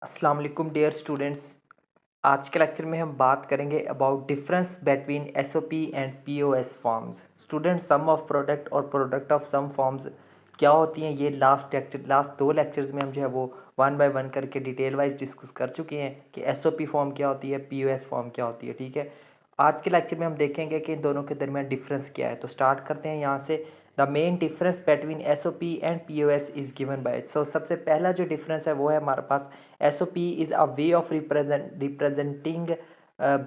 अस्सलाम वालेकुम dear students. आज के लेक्चर में हम बात करेंगे about difference between SOP and POS forms. Student sum of product और प्रोडक्ट ऑफ सम फॉर्म्स क्या होती हैं, ये लास्ट दो लेक्चर्स में हम जो है वो वन बाय वन करके डिटेल वाइज डिस्कस कर चुके हैं कि एसओपी फॉर्म क्या होती है, पीओएस फॉर्म क्या होती है। ठीक है, आज के लेक्चर में हम देखेंगे कि इन दोनों के दरमियान डिफरेंस क्या है। तो स्टार्ट करते हैं यहाँ से। The main difference between S O P and P O S is given by. So सबसे पहला जो डिफरेंस है वो है हमारे पास S O P is a way of representing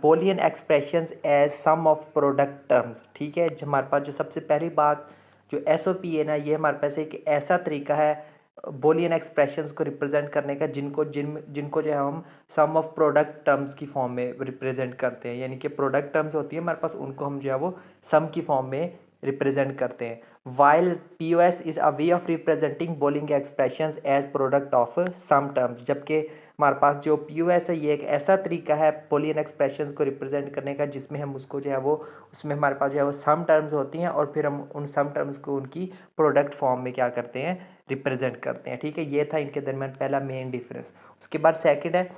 boolean expressions as sum of product terms. ठीक है, जो हमारे पास जो सबसे पहली बात जो एस ओ पी है ना, ये हमारे पास एक ऐसा तरीका है बोलियन एक्सप्रेशंस को रिप्रेजेंट करने का जिनको जो है हम सम ऑफ प्रोडक्ट टर्म्स की फॉर्म में रिप्रेजेंट करते हैं। यानी कि प्रोडक्ट टर्म्स होती है हमारे पास, उनको हम जो है वो सम की फॉर्म में रिप्रेजेंट करते हैं। While P O S is a way of representing boolean expressions as product of sum terms. जबकि हमारे पास जो पी ओ एस है ये एक ऐसा तरीका है बोलियन एक्सप्रेशंस को रिप्रेजेंट करने का जिसमें हम उसको जो है वो उसमें हमारे पास जो है वो सम टर्म्स होती हैं और फिर हम उन सम टर्म्स को उनकी प्रोडक्ट फॉर्म में क्या करते हैं, रिप्रेजेंट करते हैं। ठीक है, ये था इनके दरमियान पहला मेन डिफरेंस। उसके बाद सेकंड है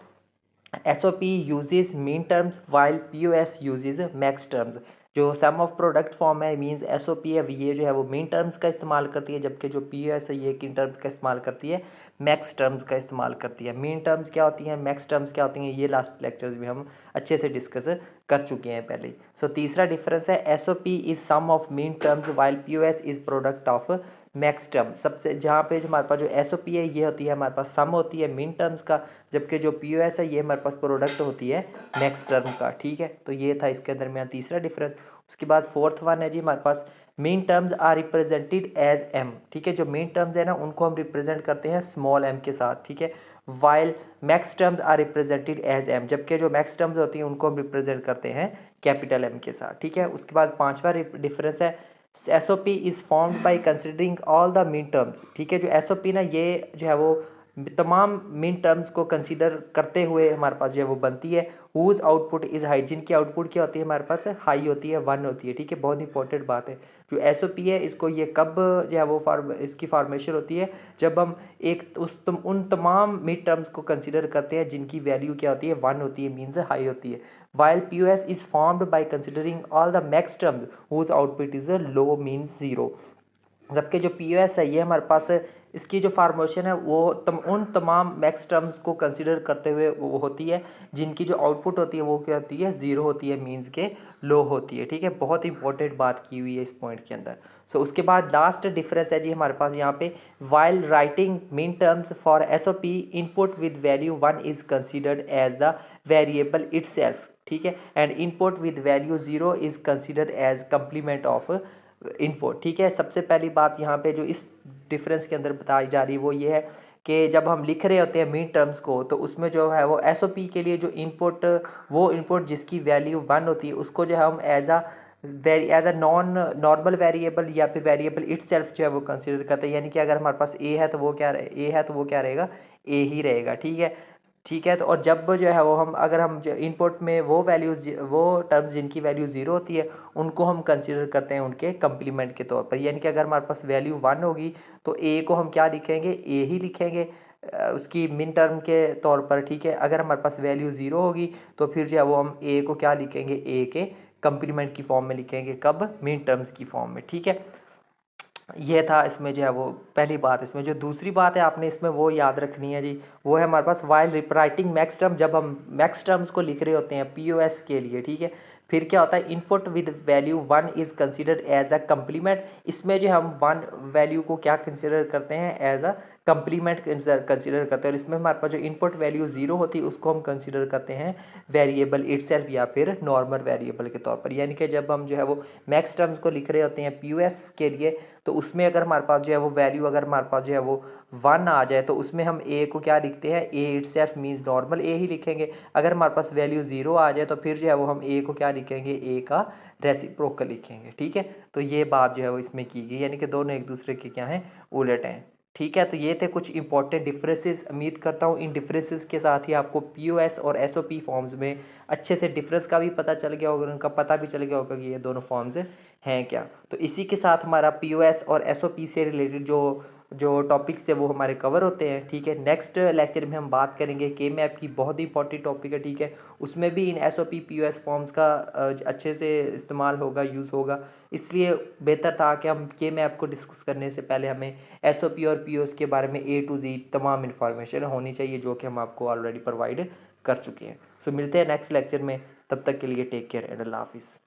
S O P uses min terms while P O S uses max terms. जो सम ऑफ प्रोडक्ट फॉर्म है मीन्स एस ओ पी है, ये जो है वो मीन टर्म्स का इस्तेमाल करती है, जबकि जो पी ओ एस है ये किन टर्म्स का इस्तेमाल करती है, मैक्स टर्म्स का इस्तेमाल करती है। मीन टर्म्स क्या होती हैं, मैक्स टर्म्स क्या होती हैं, ये लास्ट लेक्चर्स में हम अच्छे से डिस्कस कर चुके हैं पहले। सो तीसरा डिफरेंस है S O P is sum of min terms while P O S is product of max term. सबसे जहाँ पे जो हमारे पास जो एस ओ पी है ये होती है हमारे पास सम होती है मीन टर्म्स का, जबकि जो पी ओ एस है ये हमारे पास प्रोडक्ट होती है मैक्स टर्म का। ठीक है, तो ये था इसके दरमियान तीसरा डिफरेंस। उसके बाद फोर्थ वन है जी हमारे पास min terms are represented as M. ठीक है, जो मीन टर्म्स है ना उनको हम रिप्रेजेंट करते हैं स्मॉल एम के साथ। ठीक है, while max terms are represented as M, जबकि जो मैक्स टर्म्स होती हैं उनको हम रिप्रेजेंट करते हैं कैपिटल एम के साथ। ठीक है, उसके बाद पांचवा डिफरेंस है S O P is formed by considering all the min terms. ठीक है, जो एस ओ पी ना ये जो है वो तमाम मीन टर्म्स को कंसीडर करते हुए हमारे पास जो है वो बनती है। हुज आउटपुट इज़ हाई, जिनकी आउटपुट क्या होती है हमारे पास, हाई होती है, वन होती है। ठीक है, बहुत इंपॉर्टेंट बात है। जो एस ओ पी है इसको ये कब जो है वो इसकी फॉर्मेशन होती है जब हम उन तमाम मीन टर्म्स को कंसिडर करते हैं जिनकी वैल्यू क्या होती है, वन होती है, मीन्स हाई होती है। while POS is formed by considering all the max terms whose output is a low means zero। जबकि जो पी ओ एस है ये हमारे पास इसकी जो फार्मेशन है वो उन तमाम मैक्स टर्म्स को कंसिडर करते हुए वो होती है जिनकी जो आउटपुट होती है वो क्या होती है, ज़ीरो होती है, मीन्स के लो होती है। ठीक है, बहुत इंपॉर्टेंट बात की हुई है इस पॉइंट के अंदर। सो उसके बाद लास्ट डिफरेंस है जी हमारे पास यहाँ पे while writing min terms for S O P input with value one is considered as the variable itself. ठीक है, and input with value zero is considered as complement of input. ठीक है, सबसे पहली बात यहाँ पे जो इस डिफरेंस के अंदर बताई जा रही है वो ये है कि जब हम लिख रहे होते हैं मीन टर्म्स को तो उसमें जो है वो एस ओ पी के लिए जो इनपुट, वो इनपुट जिसकी वैल्यू वन होती है उसको जो है हम as a non normal variable या फिर वेरिएबल इट सेल्फ जो है वो कंसिडर करते हैं। यानी कि अगर हमारे पास ए है तो वो क्या रहेगा, ए ही रहेगा। ठीक है, ठीक है, तो और जब जो है वो हम अगर हम इनपुट में वो वैल्यूज़ वो टर्म्स जिनकी वैल्यू ज़ीरो होती है उनको हम कंसिडर करते हैं उनके कंप्लीमेंट के तौर पर। यानी कि अगर हमारे पास वैल्यू वन होगी तो ए को हम क्या लिखेंगे, ए ही लिखेंगे उसकी मिन टर्म के तौर पर। ठीक है, अगर हमारे पास वैल्यू ज़ीरो होगी तो फिर जो है वो हम ए को क्या लिखेंगे, ए के कंप्लीमेंट की फॉर्म में लिखेंगे, कब, मिन टर्म्स की फॉर्म में। ठीक है, ये था इसमें जो है वो पहली बात। इसमें जो दूसरी बात है आपने इसमें वो याद रखनी है जी, वो है हमारे पास वाइल राइटिंग मैक्स टर्म, जब हम मैक्स टर्म्स को लिख रहे होते हैं पीओएस के लिए। ठीक है, फिर क्या होता है, input with value one is considered as a complement. इसमें जो हम वन वैल्यू को क्या कंसिडर करते हैं, एज अ कंप्लीमेंट कंसिडर करते हैं। और इसमें हमारे पास जो इनपुट वैल्यू ज़ीरो होती है उसको हम कंसिडर करते हैं वेरिएबल इटसेल्फ या फिर नॉर्मल वेरिएबल के तौर पर। यानी कि जब हम जो है वो मैक्स टर्म्स को लिख रहे होते हैं पीओएस के लिए तो उसमें अगर हमारे पास जो है वो वैल्यू अगर हमारे पास जो है वो वन आ जाए तो उसमें हम ए को क्या लिखते हैं, ए इट सेल्फ मीन्स नॉर्मल ए ही लिखेंगे। अगर हमारे पास वैल्यू ज़ीरो आ जाए तो फिर जो है वो हम ए को क्या लिखेंगे, ए का रेसिप्रोकल लिखेंगे। ठीक है, तो ये बात जो है वो इसमें की गई, यानी कि दोनों एक दूसरे के क्या हैं, उलट हैं। ठीक है, तो ये थे कुछ इंपॉर्टेंट डिफरेंसेस। उम्मीद करता हूँ इन डिफरेंसेस के साथ ही आपको पीओएस और एसओपी फॉर्म्स में अच्छे से डिफरेंस का भी पता चल गया होगा, उनका पता भी चल गया होगा कि ये दोनों फॉर्म्स हैं क्या। तो इसी के साथ हमारा पीओएस और एसओपी से रिलेटेड जो जो टॉपिक्स है वो हमारे कवर होते हैं, ठीक है। नेक्स्ट लेक्चर में हम बात करेंगे के मैप की, बहुत ही इंपॉर्टेंट टॉपिक है, ठीक है। उसमें भी इन S O P P O S forms का अच्छे से इस्तेमाल होगा, यूज़ होगा, इसलिए बेहतर था कि हम के मैप को डिस्कस करने से पहले हमें एस ओ पी और पी ओ एस के बारे में ए टू जी तमाम इन्फॉर्मेशन होनी चाहिए, जो कि हम आपको ऑलरेडी प्रोवाइड कर चुके हैं। सो मिलते हैं नेक्स्ट लेक्चर में, तब तक के लिए टेक केयर एंड अल्लाह हाफिज़।